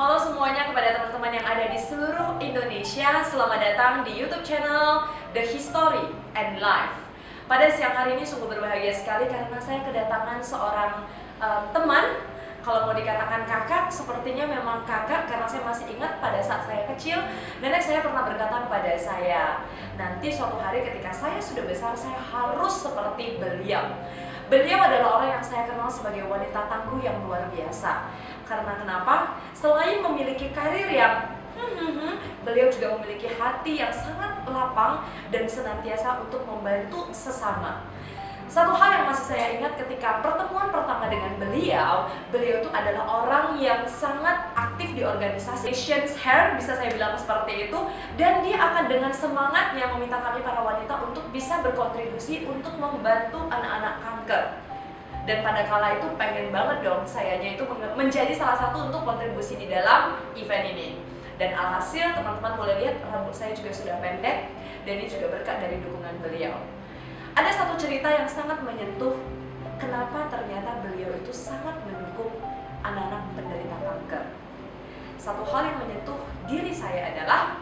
Halo semuanya, kepada teman-teman yang ada di seluruh Indonesia, selamat datang di YouTube channel The History and Life. Pada siang hari ini sungguh berbahagia sekali karena saya kedatangan seorang teman. Kalau mau dikatakan kakak, sepertinya memang kakak karena saya masih ingat pada saat saya kecil, nenek saya pernah berkata kepada saya, nanti suatu hari ketika saya sudah besar, saya harus seperti beliau. Beliau adalah orang yang saya kenal sebagai wanita tangguh yang luar biasa. Karena kenapa? Selain memiliki karir yang beliau juga memiliki hati yang sangat lapang dan senantiasa untuk membantu sesama. Satu hal yang masih saya ingat ketika pertemuan pertama dengan beliau itu adalah orang yang sangat aktif di organisasi Asians Hair, bisa saya bilang seperti itu, dan dia akan dengan semangatnya meminta kami para wanita untuk bisa berkontribusi untuk membantu anak-anak kanker. Dan pada kala itu pengen banget dong sayanya itu menjadi salah satu untuk kontribusi di dalam event ini. Dan alhasil teman-teman boleh lihat rambut saya juga sudah pendek, dan ini juga berkat dari dukungan beliau. Ada satu cerita yang sangat menyentuh, kenapa ternyata beliau itu sangat mendukung anak-anak penderita kanker. Satu hal yang menyentuh diri saya adalah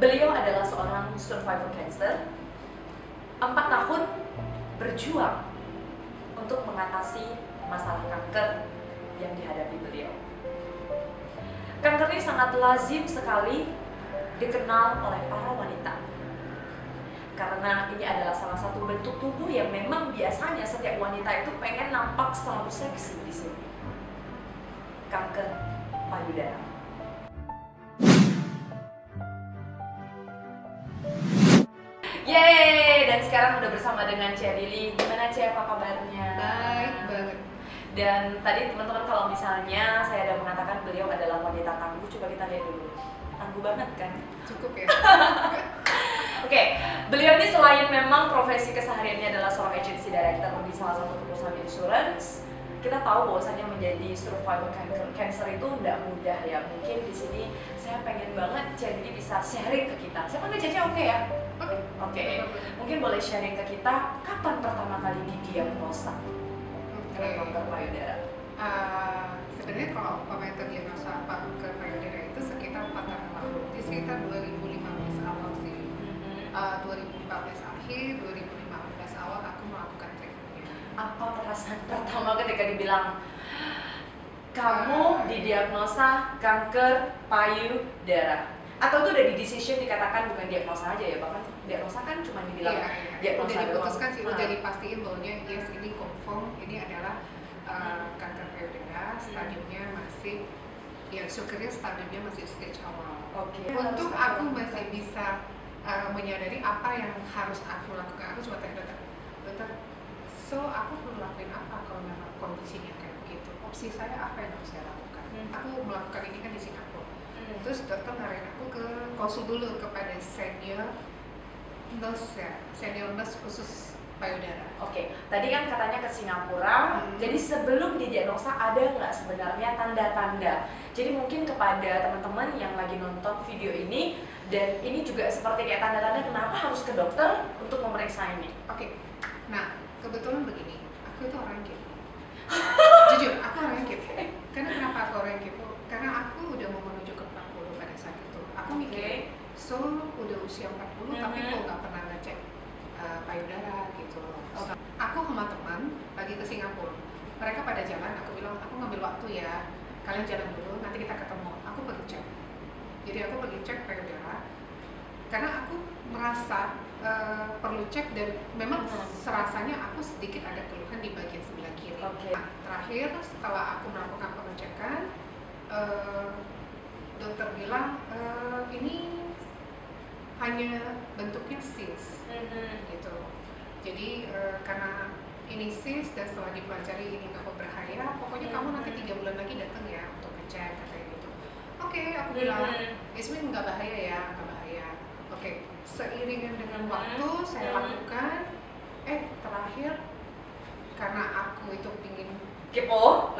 beliau adalah seorang survivor cancer, 4 tahun berjuang untuk mengatasi masalah kanker yang dihadapi beliau. Kanker ini sangat lazim sekali dikenal oleh para wanita. Karena ini adalah salah satu bentuk tubuh yang memang biasanya setiap wanita itu pengen nampak selalu seksi di sini. Kanker payudara. Yeay! Dan sekarang udah bersama dengan Cia Lili. Gimana Cia, apa kabarnya? Baik banget. Dan tadi teman-teman kalau misalnya saya ada mengatakan beliau adalah wanita tangguh, coba kita lihat dulu. Tangguh banget kan? Cukup ya. Oke, beliau ini selain memang profesi kesehariannya adalah seorang agensi director di salah satu perusahaan insurance, kita tahu bahwasanya menjadi survivor cancer itu tidak mudah ya. Mungkin di sini saya pengen banget jadi bisa sharing ke kita. Saya panggil Caca oke ya? Oke. Mungkin boleh sharing ke kita kapan pertama kali didiagnosa kanker payudara? Sebenarnya kalau pemain terdiagnosa kanker payudara itu sekitar 4 tahun lalu, di sekitar 2015 awal sih. 2014 akhir, 2015 awal aku melakukan treatmentnya. Apa perasaan pertama ketika dibilang kamu didiagnosa kanker payudara? Atau itu udah di decision dikatakan bukan diagnosa aja ya, bahkan diagnosa kan cuma dibilang diagnosa udah diputuskan doang. sih, udah dipastiin bahwanya yes ini confirm ini adalah kanker payudara, stadiumnya masih ya syukurnya stadiumnya masih stage awal. Oke. Untuk aku masih bisa menyadari apa yang harus aku lakukan, aku cuma tanya dokter, so aku perlu lakuin apa kalau memang kondisinya kayak begitu, opsi saya apa yang harus saya lakukan. Aku melakukan ini kan di Singapura, terus dokter ngarahin aku ke konsul dulu kepada senior nurse khusus payudara. Oke, tadi kan katanya ke Singapura, jadi sebelum didiagnosa ada nggak sebenarnya tanda-tanda? Jadi mungkin kepada teman-teman yang lagi nonton video ini, dan ini juga seperti kayak tanda-tanda kenapa harus ke dokter untuk memeriksa ini. Oke, nah kebetulan begini, aku itu orang yang kepo. Jujur, aku orang yang kepo. Karena kenapa aku orang yang kepo? Karena aku udah mau menuju ke 40 pada saat itu. Aku mikir, so udah usia 40 tapi kok nggak pernah ngecek payudara gitu loh. Aku sama teman lagi ke Singapura, mereka pada jalan, aku bilang aku ngambil waktu ya, kalian jalan dulu, nanti kita ketemu. Aku pergi cek. Jadi aku pergi cek payudara karena aku merasa perlu cek, dan memang serasanya aku sedikit ada keluhan di bagian sebelah kiri. Nah, terakhir setelah aku melakukan pengecekan, dokter bilang ini hanya bentuknya cyst gitu. Jadi karena ini cyst dan setelah dipelajari ini nggak berbahaya, pokoknya kamu nanti 3 bulan lagi datang ya untuk ngecek katanya gitu. Oke, aku bilang Ismin nggak bahaya ya, nggak bahaya. Oke, seiringan dengan waktu saya lakukan, terakhir karena aku itu pingin Kepo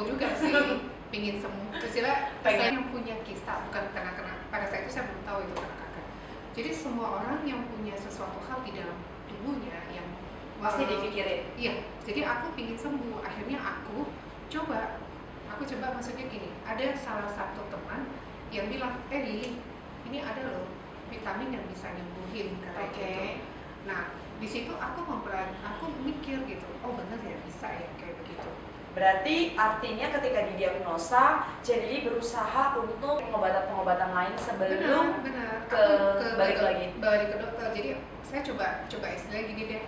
juga sih, pingin sembuh. Teruslah saya yang punya kista, bukan karena pada saat itu saya belum tahu itu karena kanker. Jadi semua orang yang punya sesuatu hal di dalam tubuhnya yang pasti dipikirin. Iya, jadi aku pingin sembuh. Akhirnya aku coba aku coba, maksudnya gini, ada salah satu teman yang bilang, Lili, ini ada loh vitamin yang bisa nyembuhin kayak gitu. Nah di situ aku mikir gitu, oh bener ya, bisa ya kayak begitu. Berarti artinya ketika didiagnosa, jadi berusaha untuk pengobatan-pengobatan lain sebelum benar. balik ke dokter. Jadi saya coba istilah gini deh.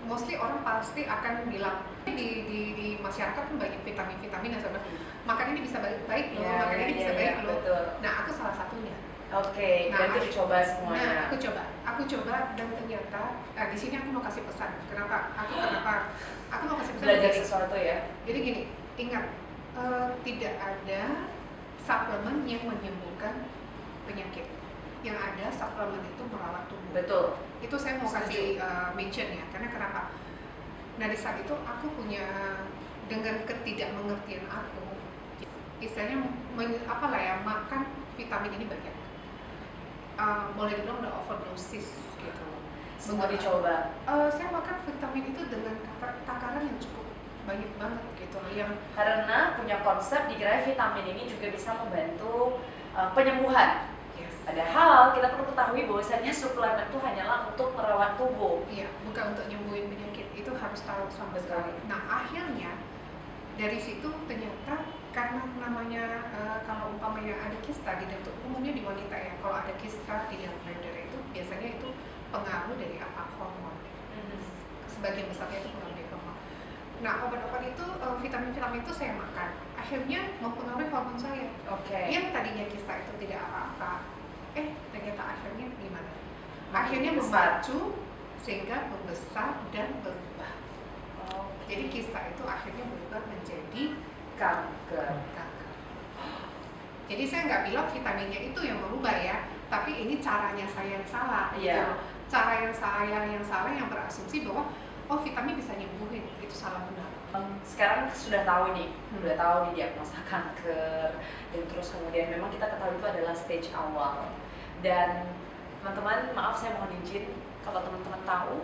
Mostly orang pasti akan bilang di masyarakat kan banyak vitamin yang sama, makan ini bisa baik loh, makan ini bisa baik loh. Betul. Nah aku salah satunya. Oke, dan itu dicoba semuanya. Nah aku coba dan ternyata di sini aku mau kasih pesan. Kenapa aku mau kasih pesan? Belajar sesuatu ya. Jadi gini, ingat, tidak ada suplemen yang menyembuhkan penyakit. Yang ada suplemen itu merawat tubuh. Betul. Itu saya mau kasih mention ya, karena kenapa? Nah di saat itu aku punya, dengan ketidakmengertian aku, istilahnya makan vitamin ini banyak, boleh dibilang udah overdosis gitu. Semua dicoba. Saya makan vitamin itu dengan takaran yang cukup banyak banget gitu, yang karena punya konsep dikira vitamin ini juga bisa membantu penyembuhan. Padahal kita perlu ketahui bahwasanya suplemen itu hanyalah untuk merawat tubuh. Iya, bukan untuk nyembuhin penyakit. Itu harus tahu sama sekali. Nah, akhirnya dari situ ternyata karena namanya kalau umpamanya ada kista di dalam, umumnya di wanita ya, kalau ada kista di dalam payudara itu biasanya itu pengaruh dari apa, hormon. Sebagian besarnya itu pengaruh dari hormon. Nah, obat-obat itu, vitamin-vitamin itu saya makan, akhirnya mempengaruhi hormon saya. Yang tadinya kista itu tidak apa-apa, ternyata akhirnya gimana? Akhirnya memacu sehingga membesar dan berubah. Jadi kista itu akhirnya berubah menjadi kanker. Jadi saya nggak bilang vitaminnya itu yang berubah ya, tapi ini caranya saya yang salah. Iya. Cara yang salah yang berasumsi bahwa vitamin bisa nyembuhin, itu salah benar. Sekarang sudah tahu nih, udah tahu didiagnosa kanker, dan terus kemudian memang kita ketahui itu adalah stage awal. Dan teman-teman, maaf saya mohon izin kalau teman-teman tahu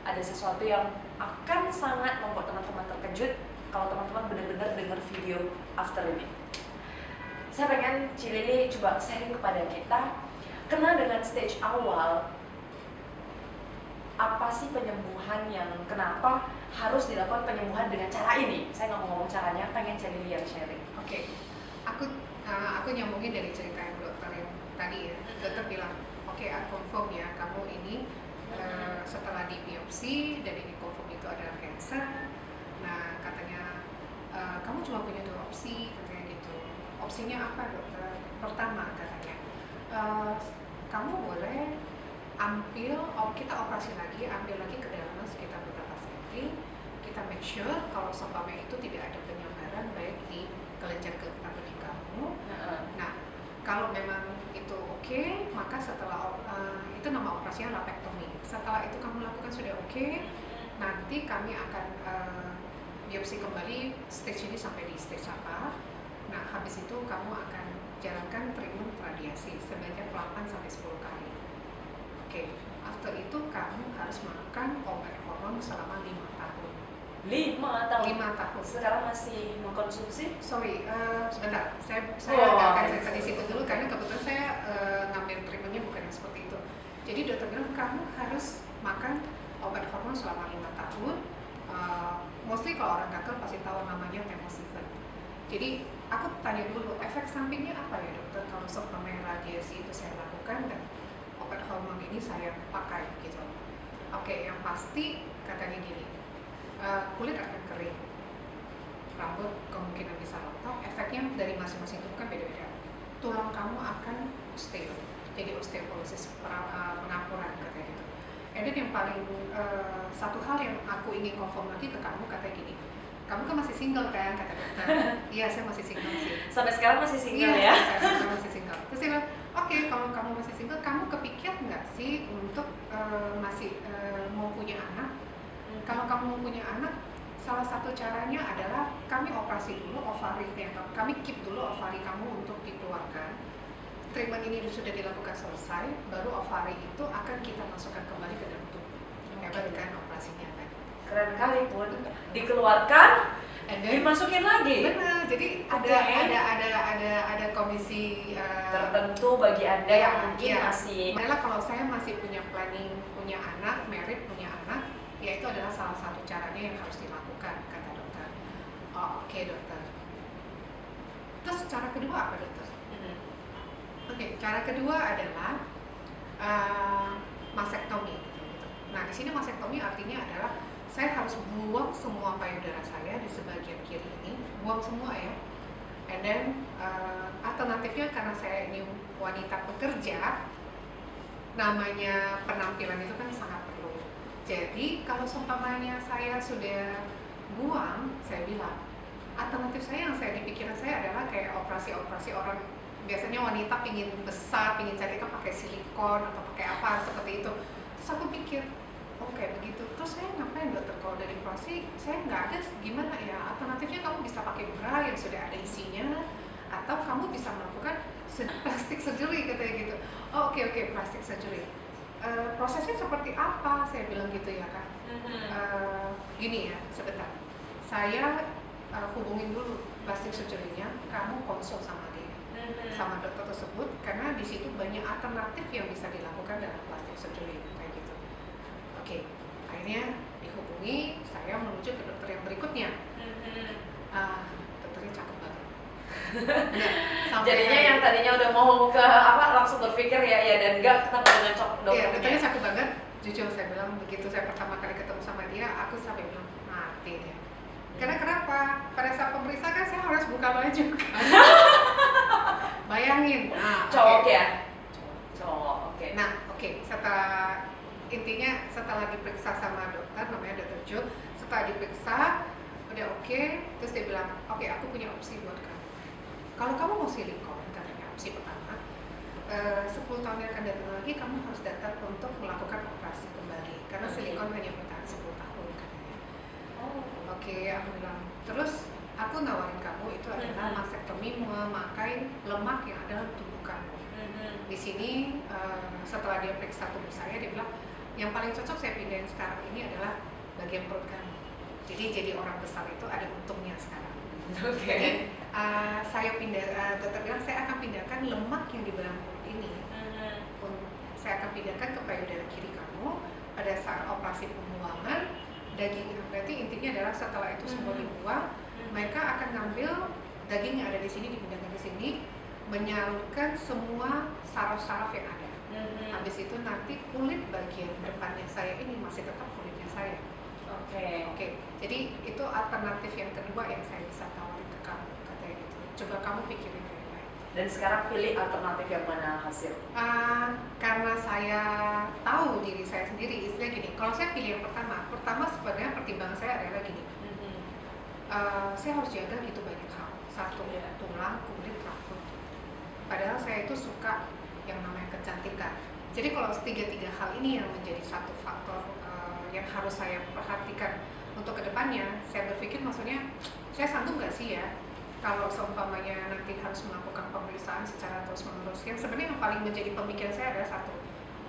ada sesuatu yang akan sangat membuat teman-teman terkejut kalau teman-teman benar-benar dengar video after ini. Saya pengen Cilili coba sharing kepada kita, kenal dengan stage awal, apa sih penyembuhan yang kenapa harus dilakukan penyembuhan dengan cara ini? Saya nggak mau ngomong caranya, pengen Cilili yang sharing. Oke. Aku nyambungin dari cerita yang dokter yang tadi ya. Dokter bilang, oke, aku confirm ya, kamu ini setelah di biopsi dan ini confirm itu adalah cancer. Nah, katanya kamu cuma punya 2 opsi, katanya gitu. Opsinya apa, dokter? Pertama, katanya kamu boleh kita operasi lagi, ambil lagi kedalaman sekitar beberapa senti. Kita make sure kalau seumpamanya itu tidak ada penyambaran baik di kelenjar getah bening kamu. Nah, kalau memang itu oke, maka setelah itu nama operasinya lapektomi. Setelah itu kamu lakukan sudah oke, nanti kami akan biopsi kembali stage ini sampai di stage apa. Nah, habis itu kamu akan jalankan treatment radiasi sebanyak 8 sampai 10 kali. Oke, after itu kamu harus makan obat hormon selama 5 tahun. 5 tahun? 5 tahun. Sekarang masih mengkonsumsi? Sorry, sebentar. Saya akan cerita di situ dulu karena kebetulan saya ngambil treatmentnya bukan yang seperti itu. Jadi dokter bilang kamu harus makan obat hormon selama 5 tahun. Mostly kalau orang kanker pasti tahu namanya tamoxifen. Jadi aku tanya dulu, efek sampingnya apa ya dokter kalau suplemen radiasi itu saya lakukan dan obat hormon ini saya pakai gitu. Oke, yang pasti katanya gini, kulit akan kering, rambut kemungkinan bisa rontok, efeknya dari masing-masing tubuh kan beda-beda. Tulang kamu akan osteo, jadi osteoporosis, pengapuran katanya gitu. Dan yang paling satu hal yang aku ingin confirm lagi ke kamu, katanya gini, kamu kan masih single kan, kata dokter. Iya, saya masih single sih. Sampai sekarang masih single ya? Iya, saya masih single. Terus dia bilang, oke, kalau kamu masih single, kamu kepikir nggak sih untuk masih mau punya anak? Kalau kamu mau punya anak, salah satu caranya adalah kami operasi dulu ovari kami keep dulu ovari kamu untuk dikeluarkan. Treatment ini sudah dilakukan selesai, baru ovari itu akan kita masukkan kembali ke dalam tubuh. Hebat kan operasinya kan? Keren kali pun, dikeluarkan And then Dimasukin lagi? benar, jadi ada komisi tertentu bagi Anda yang mungkin masih adalah kalau saya masih punya planning punya anak, married punya anak, ya itu adalah salah satu caranya yang harus dilakukan, kata dokter. Oh, oke, dokter. Terus cara kedua apa, dokter? Oke, cara kedua adalah mastektomi gitu. Nah, di sini mastektomi artinya adalah saya harus buang semua payudara saya di sebagian kiri ini, buang semua ya. And then alternatifnya karena saya ini wanita pekerja, namanya penampilan itu kan sangat perlu. Jadi kalau seumpamanya saya sudah buang, saya bilang alternatif saya yang saya di pikiran saya adalah kayak operasi-operasi orang biasanya wanita pingin besar, pingin cantik kan pakai silikon atau pakai apa seperti itu. Terus aku pikir, oke, begitu. Terus saya ngapain, dokter? Kalau dari operasi saya nggak ada, gimana ya? Alternatifnya kamu bisa pakai bra yang sudah ada isinya, atau kamu bisa melakukan plastik surgery, katanya gitu. Oh, oke, plastik surgery. Prosesnya seperti apa? Saya bilang gitu ya kan. Gini ya, sebentar. Saya hubungin dulu plastik surgery-nya, kamu konsul sama dia, sama dokter tersebut, karena di situ banyak alternatif yang bisa dilakukan dalam plastik surgery kayak gitu. Oke, akhirnya dihubungi, saya menuju ke dokter yang berikutnya. Dokternya cakep banget. Jadinya yang tadinya udah mau ke apa langsung berpikir ya dan enggak ketemu dengan dokternya. Iya, dokternya cakep banget. Jujur saya bilang, begitu saya pertama kali ketemu sama dia, aku sampai bilang mati deh. Karena kenapa? Pada saat pemeriksaan kan saya harus buka baju. Bayangin. Nah, cowok ya? Cowok, oke. Nah, setelah diperiksa sama dokter, namanya dokter Jo, setelah diperiksa, udah oke, terus dia bilang, oke, aku punya opsi buat kamu. Kalau kamu mau silikon, katanya opsi pertama, 10 tahun yang akan datang lagi, kamu harus datang untuk melakukan operasi kembali, karena silikon hanya bertahan 10 tahun, katanya. Oke, aku bilang, terus aku nawarin kamu itu adalah mastektomi memakai lemak yang ada dalam tubuh kamu. Di sini setelah dia periksa tubuh saya, dia bilang yang paling cocok saya pindahin sekarang ini adalah bagian perut kamu. Jadi orang besar itu ada untungnya sekarang. Jadi saya dokter bilang saya akan pindahkan lemak yang di belakang perut ini. Saya akan pindahkan ke payudara kiri kamu pada saat operasi pembuangan daging. Berarti intinya adalah setelah itu semua dibuang, mereka akan ngambil daging yang ada di sini, dipindahkan ke sini, menyalurkan semua saraf-saraf yang ada. Habis itu nanti kulit bagian depannya saya ini masih tetap kulitnya saya. Oke. Jadi itu alternatif yang kedua yang saya bisa tawarin ke kamu, katanya gitu. Coba kamu pikirin baik-baik. Dan sekarang pilih alternatif yang mana hasil? Karena saya tahu diri saya sendiri, istilah gini. Kalau saya pilih yang pertama sebenarnya pertimbangan saya adalah gini. Saya harus jaga gitu banyak hal. Satu, tulang, kulit, rambut. Padahal saya itu suka yang namanya kecantikan. Jadi kalau tiga hal ini yang menjadi satu faktor yang harus saya perhatikan untuk kedepannya, saya berpikir maksudnya saya sanggup nggak sih ya kalau seumpamanya nanti harus melakukan pemeriksaan secara terus-menerus. Yang sebenarnya yang paling menjadi pemikiran saya adalah satu,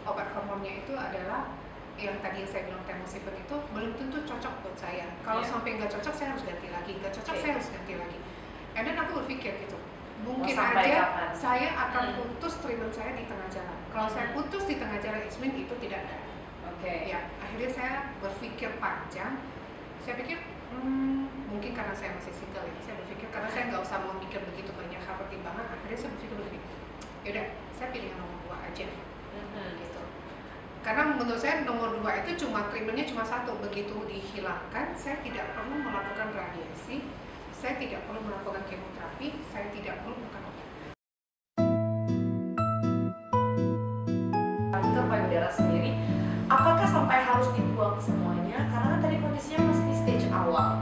obat hormonnya itu adalah yang tadi yang saya bilang tamoxifen itu belum tentu cocok buat saya. Kalau sampai nggak cocok saya harus ganti lagi, nggak cocok saya harus ganti lagi. And then aku berpikir gitu, mungkin aja saya akan putus treatment saya di tengah jalan. Kalau saya putus di tengah jalan, itu tidak ada. Ya, akhirnya saya berpikir panjang. Saya pikir mungkin karena saya masih single ya. Saya berpikir karena saya nggak usah memikir begitu banyak hal pertimbangan. Akhirnya saya berpikir begini, yaudah saya pilih yang nomor 2 aja. Gitu. Karena menurut saya nomor 2 itu treatmentnya cuma satu. Begitu dihilangkan, saya tidak perlu melakukan radiasi, saya tidak perlu melakukan kemoterapi, saya tidak perlu melakukan obat. Kanker payudara sendiri, apakah sampai harus dibuang semuanya? Karena kan tadi kondisinya masih di stage awal.